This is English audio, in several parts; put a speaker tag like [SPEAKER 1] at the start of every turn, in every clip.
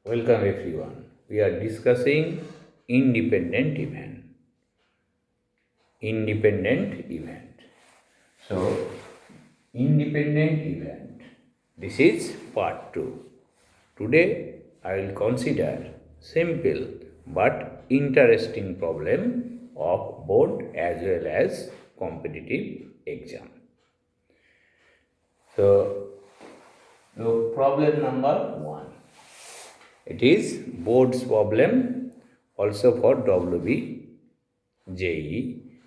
[SPEAKER 1] Welcome everyone. We are discussing independent event. Independent event. So, independent event. This is part 2. Today I will consider simple but interesting problem of board as well as competitive exam. So, look, problem number 1. It is board's problem also for Wbjee.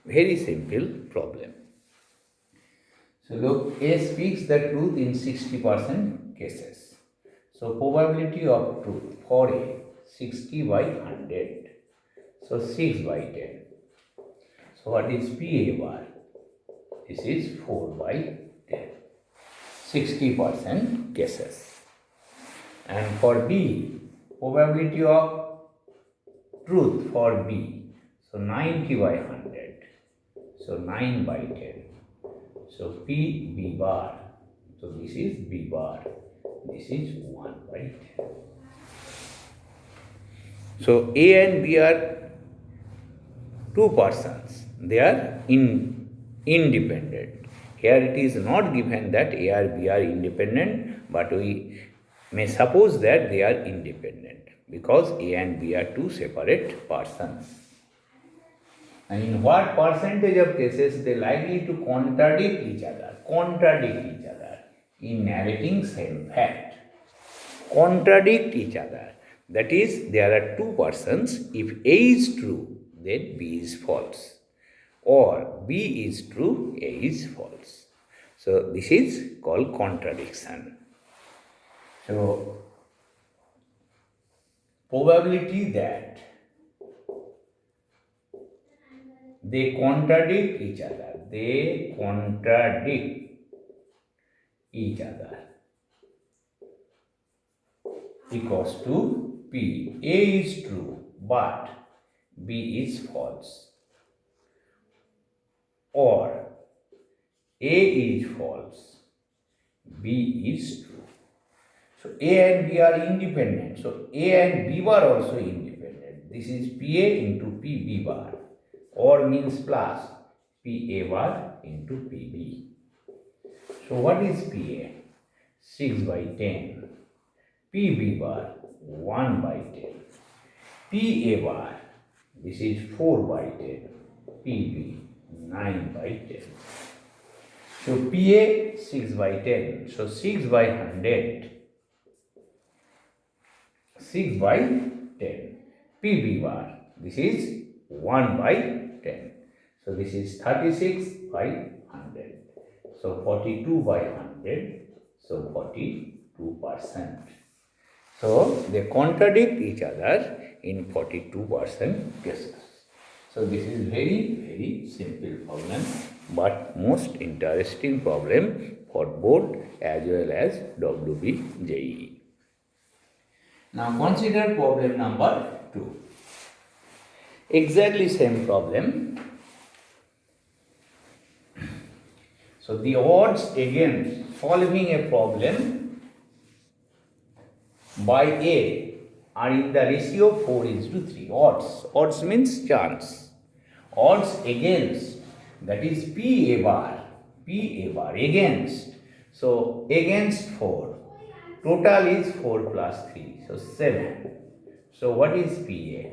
[SPEAKER 1] Very simple problem. So look, A speaks the truth in 60% cases. So probability of truth for A 60 by 100. So 6 by 10. So what is PA bar? This is 4 by 10. 60% cases. And for B, probability of truth for B. So 90 by 100. So 9 by 10. So P B bar. So this is B bar. This is 1 by 10. So A and B are two persons. They are independent. Here it is not given that A or B are independent, but we may suppose that they are independent because A and B are two separate persons. And in what percentage of cases they likely to contradict each other in narrating same fact. Contradict each other. That is, there are two persons. If A is true, then B is false. Or B is true, A is false. So this is called contradiction. So probability that they contradict each other. They contradict each other equals to P. A is true, but B is false. Or A is false, B is true. So A and B are independent. So A and B bar also independent. This is PA into PB bar. Or means plus PA bar into PB. So what is PA? 6 by 10. PB bar 1 by 10. PA bar, this is 4 by 10. PB 9 by 10. So PA 6 by 10. So 6 by 100. 6 by 10. PB bar, this is 1 by 10. So this is 36 by 100. So 42 by 100. So 42%. So they contradict each other in 42% cases. So this is very simple problem, but most interesting problem for board as well as Wbjee. Now consider problem number 2. Exactly same problem. So the odds against solving a problem by A are in the ratio 4:3. Odds means chance. Odds against, that is PA bar against. So against 4. Total is 4 plus 3. So 7. So what is PA?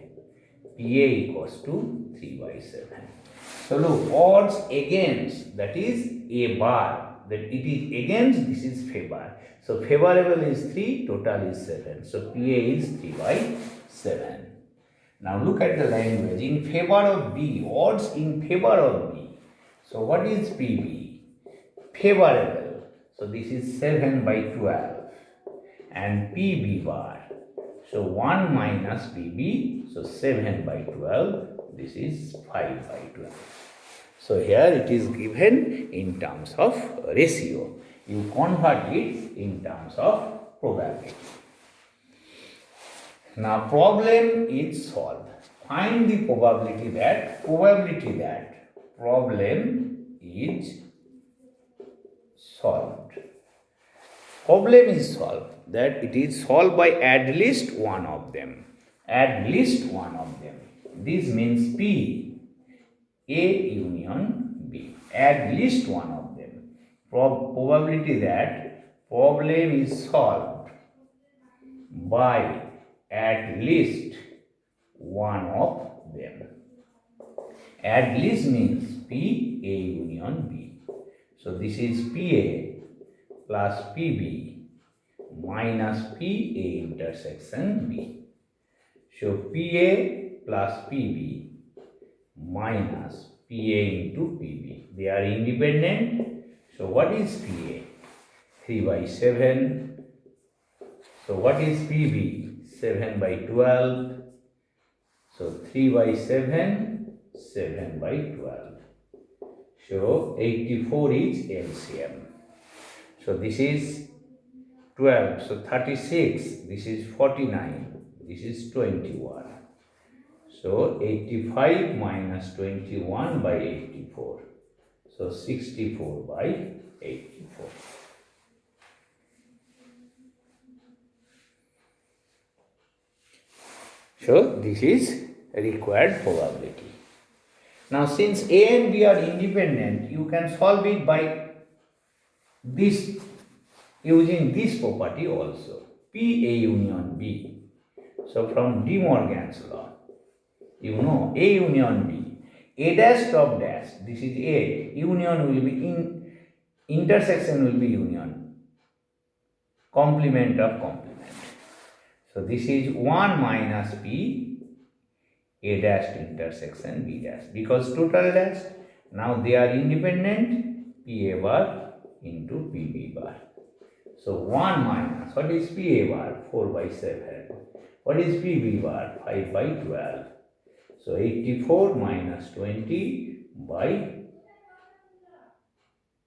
[SPEAKER 1] PA equals to 3 by 7. So look, odds against, that is A bar, that it is against, this is favor. So favorable is 3, total is 7. So PA is 3 by 7. Now look at the language. In favor of B, odds in favor of B. So what is PB? Favorable. So this is 7 by 12. And PB bar. So 1 minus PB, so 7 by 12, this is 5 by 12. So here it is given in terms of ratio. You convert it in terms of probability. Now problem is solved. Find the probability that problem is solved. Problem is solved. that it is solved by at least one of them. At least one of them. This means P, A union B. At least one of them. Probability that problem is solved by at least one of them. At least means P, A union B. So this is PA plus PB minus PA intersection B. So PA plus PB minus PA into PB. They are independent. So what is PA? 3 by 7. So what is PB? 7 by 12. So 3 by 7, 7 by 12. So 84 is LCM. So this is 12. So 36. This is 49. This is 21. So 85 minus 21 by 84. So 64 by 84. So this is required probability. Now since A and B are independent, you can solve it by this, using this property also, P A union B. So from De Morgan's law, you know A union B, A dash top dash, this is A, union will be intersection will be union, complement of complement. So this is 1 minus P, A dash intersection B dash, because total dash, now they are independent, P A bar into P B bar. So 1 minus, what is P A bar? 4 by 7. What is P B bar? 5 by 12. So 84 minus 20 by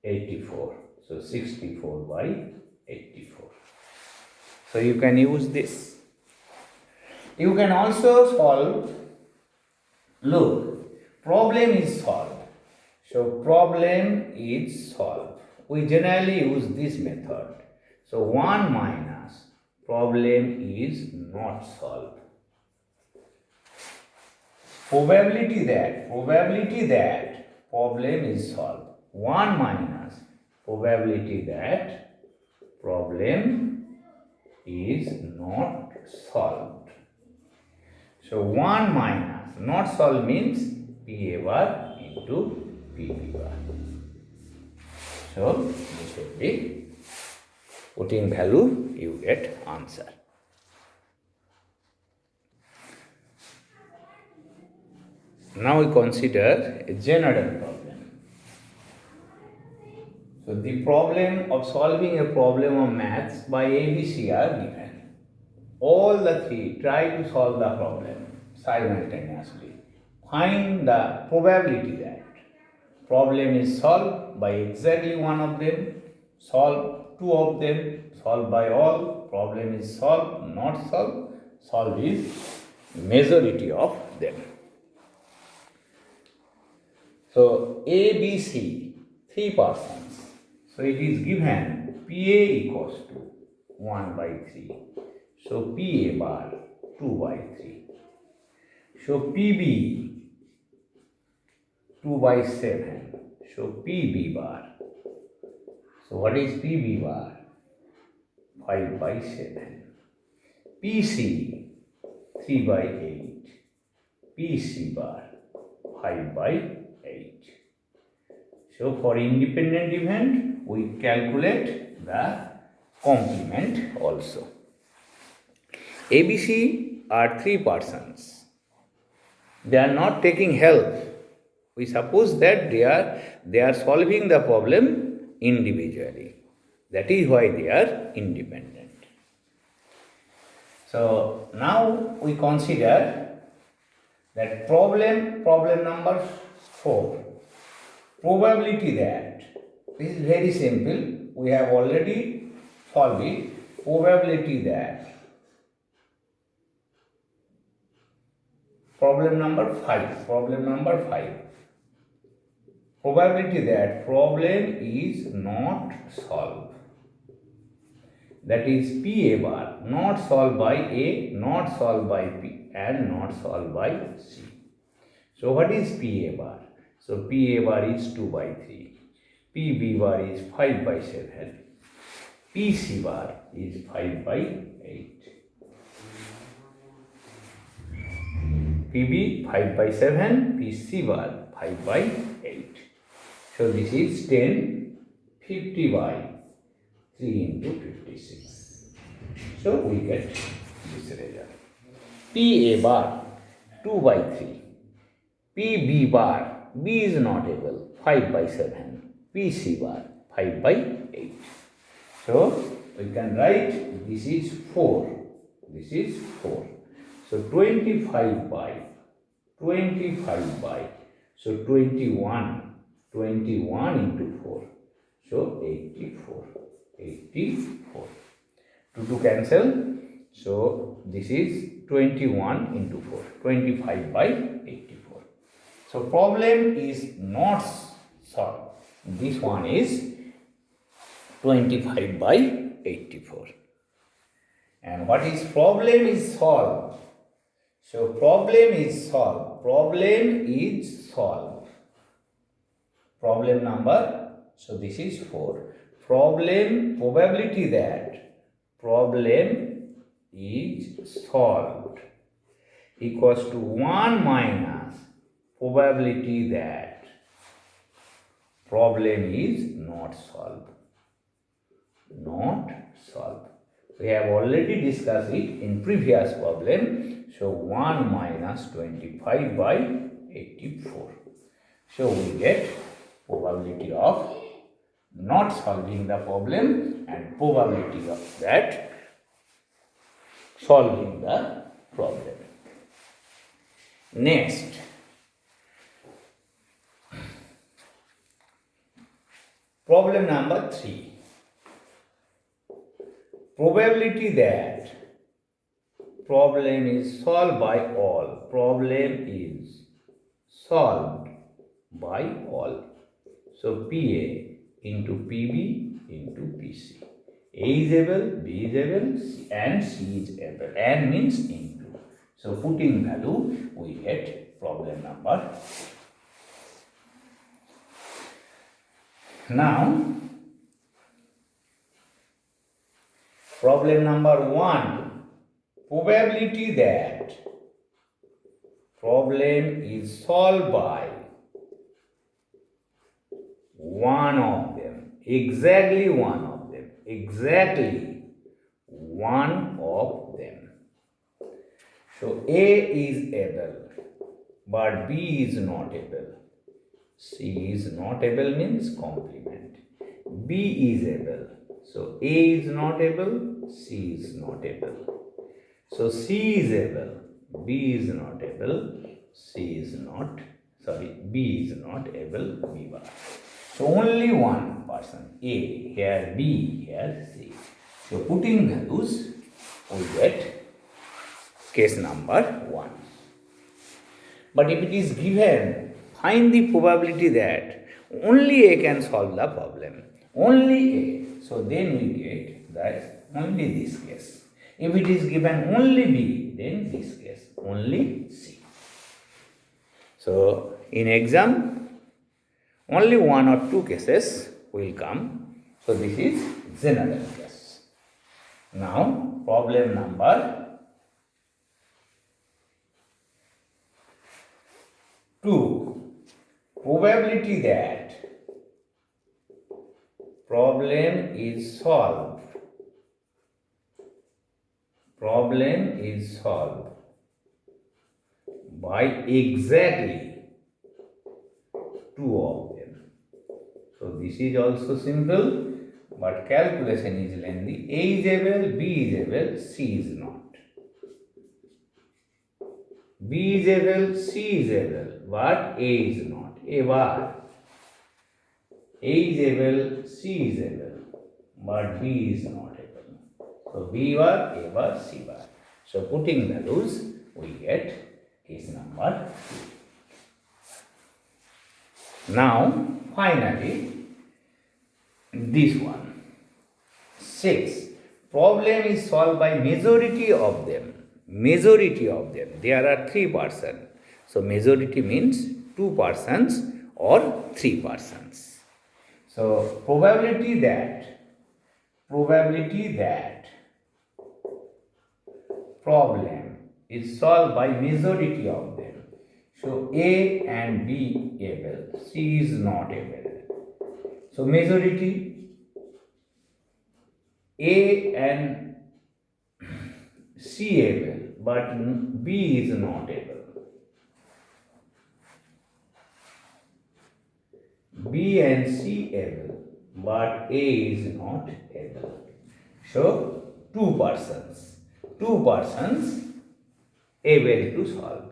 [SPEAKER 1] 84. So 64 by 84. So you can use this. You can also solve, look, problem is solved. So problem is solved. We generally use this method. So 1 minus problem is not solved. Probability that problem is solved. 1 minus probability that problem is not solved. So 1 minus not solved means PA bar into PB bar. So this should be putting value, you get answer. Now we consider a general problem. So the problem of solving a problem of maths by ABC are given. All the three try to solve the problem simultaneously. Find the probability that problem is solved by exactly one of them, solve two of them, solved by all, problem is solved, not solved, solved is majority of them. So A, B, C, 3 persons. So it is given PA equals to 1 by 3. So PA bar 2 by 3. So PB 2 by 7. So PB bar. So what is PB bar? 5 by 7. PC 3 by 8. PC bar 5 by 8. So for independent event, we calculate the complement also. ABC are 3 persons. They are not taking help. We suppose that they are solving the problem individually. That is why they are independent. So now we consider that problem number 4. Probability that, this is very simple, we have already solved it. Probability that, problem number 5. Probability that problem is not solved. that is P A bar, not solved by A, not solved by P, and not solved by C. So what is P A bar? So P A bar is 2 by 3, P B bar is 5 by 7, P C bar is 5 by 8. PB 5 by 7, PC bar 5 by 8. So this is 10, 50 by 3 into 56. So we get this result. PA bar 2 by 3. PB bar, B is not able, 5 by 7. PC bar 5 by 8. So we can write this is 4. This is 4. So 25 by 25 by, so 21 into 4, so 84, 2 cancel, so this is 21 into 4, 25 by 84. So problem is not solved. This one is 25 by 84. And what is problem is solved. So problem is solved. Problem is solved. Problem number, so this is 4. Problem, probability that problem is solved equals to 1 minus probability that problem is not solved. Not solved. We have already discussed it in previous problem. So 1 minus 25 by 84. So we get probability of not solving the problem and probability of that solving the problem. Next, problem number 3. Probability that problem is solved by all. Problem is solved by all. So PA into PB into PC. A is able, B is able, and C is able. And means into. So putting value, we get problem number. Now, problem number 1. Probability that problem is solved by one of them. Exactly one of them. Exactly one of them. So A is able, but B is not able. C is not able means complement. B is able. So A is not able, C is not able. So C is able, B is not able, B is not able, B bar. So only one person, A, here B, here C. So putting values, we get case number 1. But if it is given, find the probability that only A can solve the problem. Only A. So then we get that only this case. If it is given only B, then this case, only C. So in exam, only 1 or 2 cases will come. So this is general case. Now problem number 2. Probability that problem is solved. Problem is solved by exactly 2 of them. So this is also simple, but calculation is lengthy. A is able, B is able, C is not. B is able, C is able, but A is not. A bar. A is able, C is able, but B is not able. So B bar, A bar, C bar. So putting values, we get case number 2. Now, finally, this one. 6. problem is solved by majority of them. Majority of them. There are 3 persons. So majority means 2 persons or 3 persons. So probability that problem is solved by majority of them. So A and B able, C is not able. So majority A and C able, but B is not able. B and C able, but A is not able. So 2 persons. 2 persons able to solve.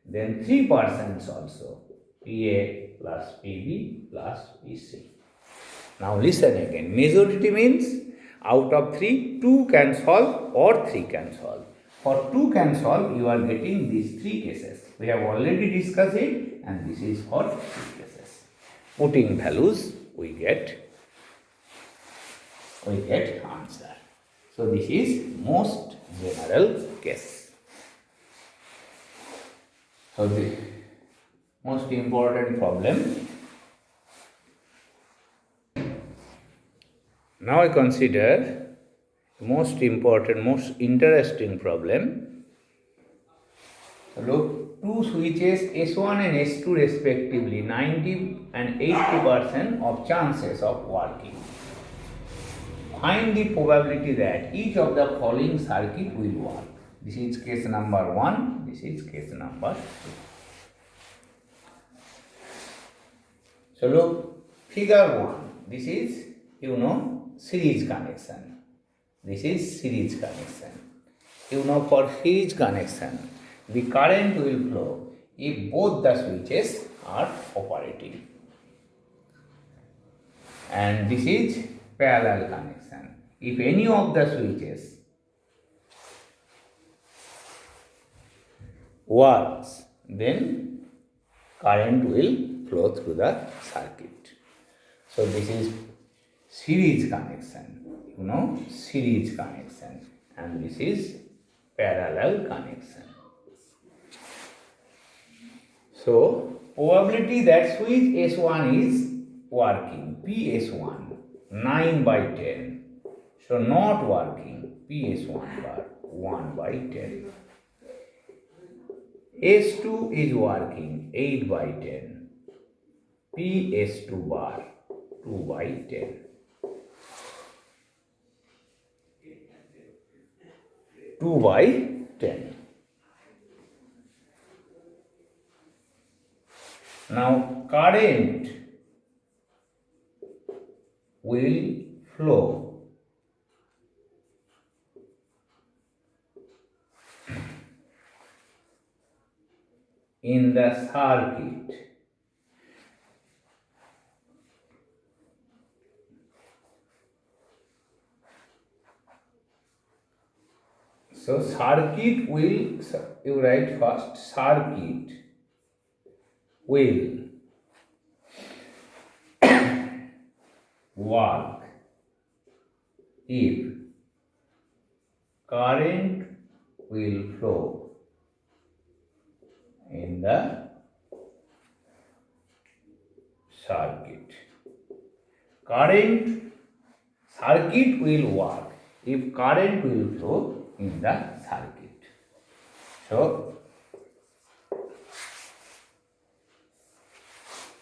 [SPEAKER 1] Then 3 persons also. PA plus PB plus PC. Now listen again. Majority means out of 3, 2 can solve or 3 can solve. For 2 can solve, you are getting these 3 cases. We have already discussed it, and this is for 3 cases. Putting values, we get answer. So this is most general case. So the most important problem. Now I consider most important, most interesting problem. So look, 2 switches S1 and S2 respectively, 90 and 80% of chances of working. Find the probability that each of the following circuit will work. This is case number 1, this is case number 2. So look, figure 1, this is, series connection. This is series connection. For series connection, the current will flow if both the switches are operating. And this is parallel connection. If any of the switches works, then current will flow through the circuit. So this is series connection. Series connection, and this is parallel connection. So probability that switch S1 is working, PS1, 9 by 10. So not working, PS1 bar, 1 by 10. S2 is working, 8 by 10. PS2 bar, 2 by 10. Two by 10. Now current will flow in the circuit so circuit will, you write first, circuit will work if current will flow in the circuit. Circuit will work if current will flow in the circuit. So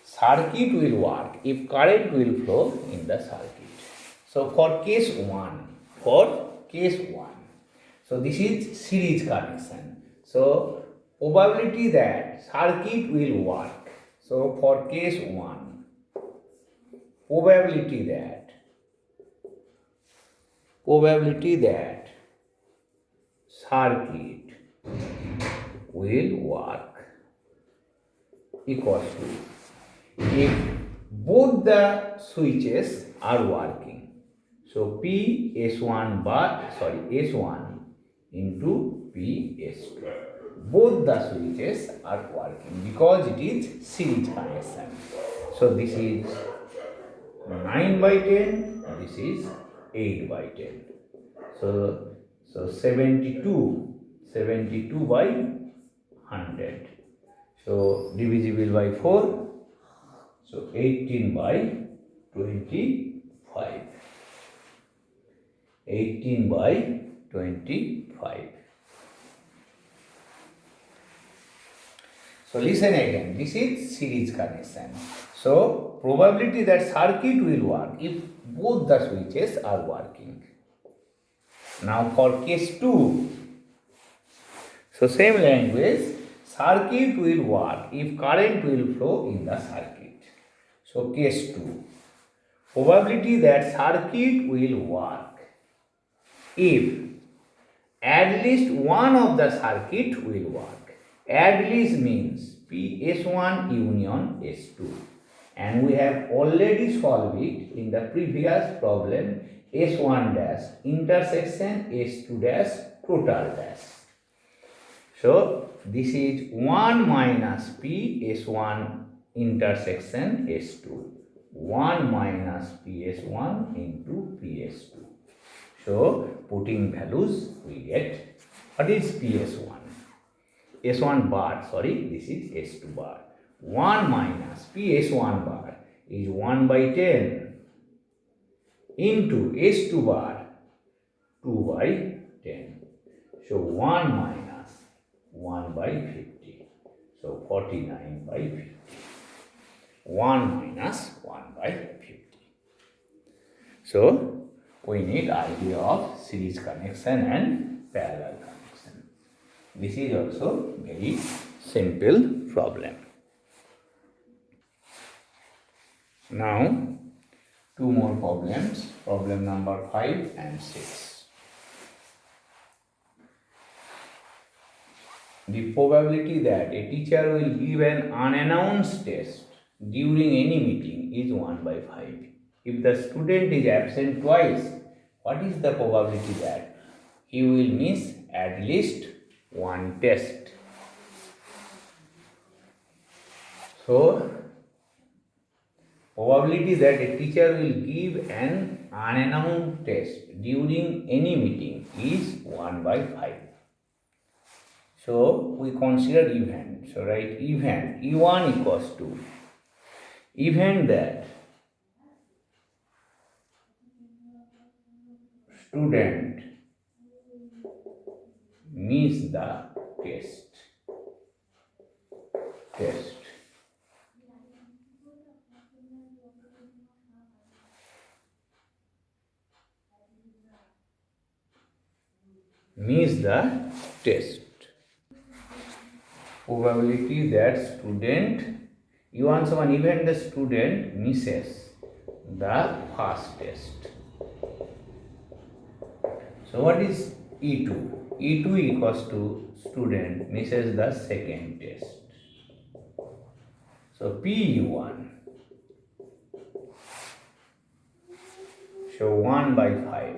[SPEAKER 1] circuit will work if current will flow in the circuit. So for case 1, so this is series connection. So probability that circuit will work. So for case 1, probability that circuit will work equals to if both the switches are working. So S1 into PS2. Both the switches are working because it is series connection. So this is 9 by 10, this is 8 by 10. So 72 by 100. So divisible by 4. So 18 by 25. 18 by 25. So listen again, this is series connection. So probability that circuit will work if both the switches are working. Now for case 2, so same language, circuit will work if current will flow in the circuit. So case 2, probability that circuit will work if at least one of the circuit will work. At least means S1 union S2, and we have already solved it in the previous problem. S1 dash intersection S2 dash total dash. So this is 1 minus P S1 intersection S2, 1 minus PS1 into PS2. So putting values we get, what is PS1? S1 bar, sorry, this is S2 bar. 1 minus PS1 bar is 1 by 10 into S2 bar 2 by 10. So 1 minus 1 by 50. So 49 by 50. 1 minus 1 by 50. So we need idea of series connection and parallel connection. This is also very simple problem. Now, two more problems, problem number 5 and 6. The probability that a teacher will give an unannounced test during any meeting is 1 by 5. If the student is absent twice, what is the probability that he will miss at least one test? So, probability that a teacher will give an unannounced test during any meeting is 1 by 5. So, we consider event. So, write event E1 equals to event that student miss the test. Miss the test. Probability that student, you want someone event the student misses the first test. So what is E2? E2 equals to student misses the second test. So PU1. So 1 by 5.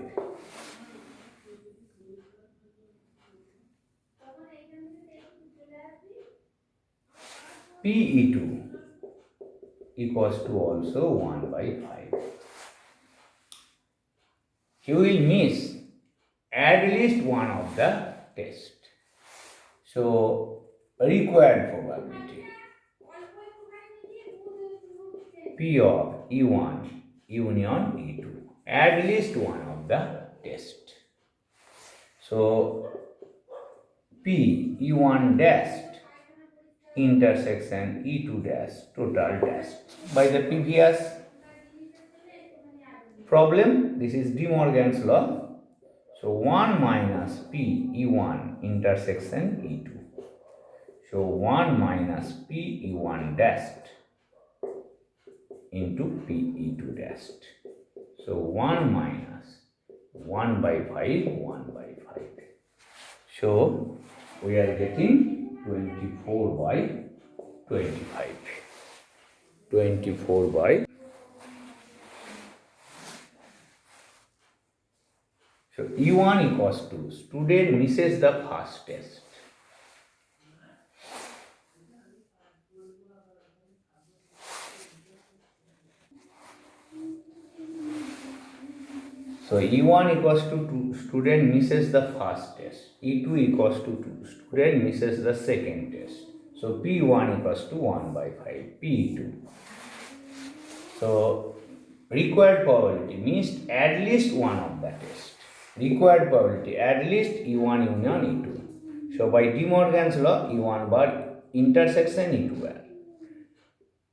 [SPEAKER 1] PE2 equals to also 1 by 5. He will miss at least one of the test. So required probability P of E1 union E2, at least one of the test. So P E1 dash intersection E2 dash total dash. By the previous problem, this is De Morgan's law. So 1 minus P E1 intersection E2. So 1 minus P E1 dashed into P E2 dashed. So 1 minus 1 by 5, 1 by 5. So we are getting 24 by 25. 24 by. So E1 equals to student misses the first test. So E1 equals to 2, student misses the first test. E2 equals to 2, student misses the second test. So P1 equals to 1 by 5, P2. So required probability means at least one of the test. Required probability at least E1 union E2. So by De Morgan's law, E1 bar intersection E2 bar.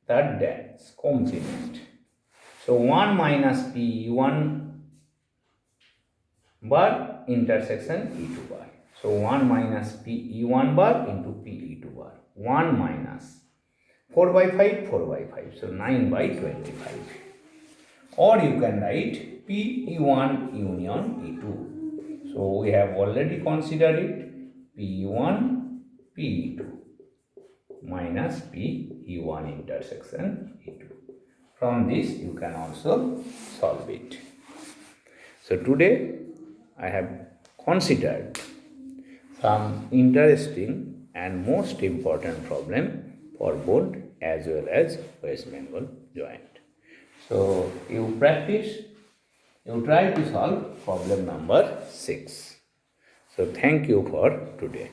[SPEAKER 1] That's complement. So 1 minus P E1 bar intersection E2 bar. So 1 minus P E1 bar into P E2 bar. 1 minus 4 by 5, 4 by 5. So 9 by 25. Or you can write P E1 union E2. So we have already considered it. P E1 P E2 minus P E1 intersection E2. From this you can also solve it. So today I have considered some interesting and most important problem for board as well as West Bengal joint. So you practice, you try to solve problem number 6. So thank you for today.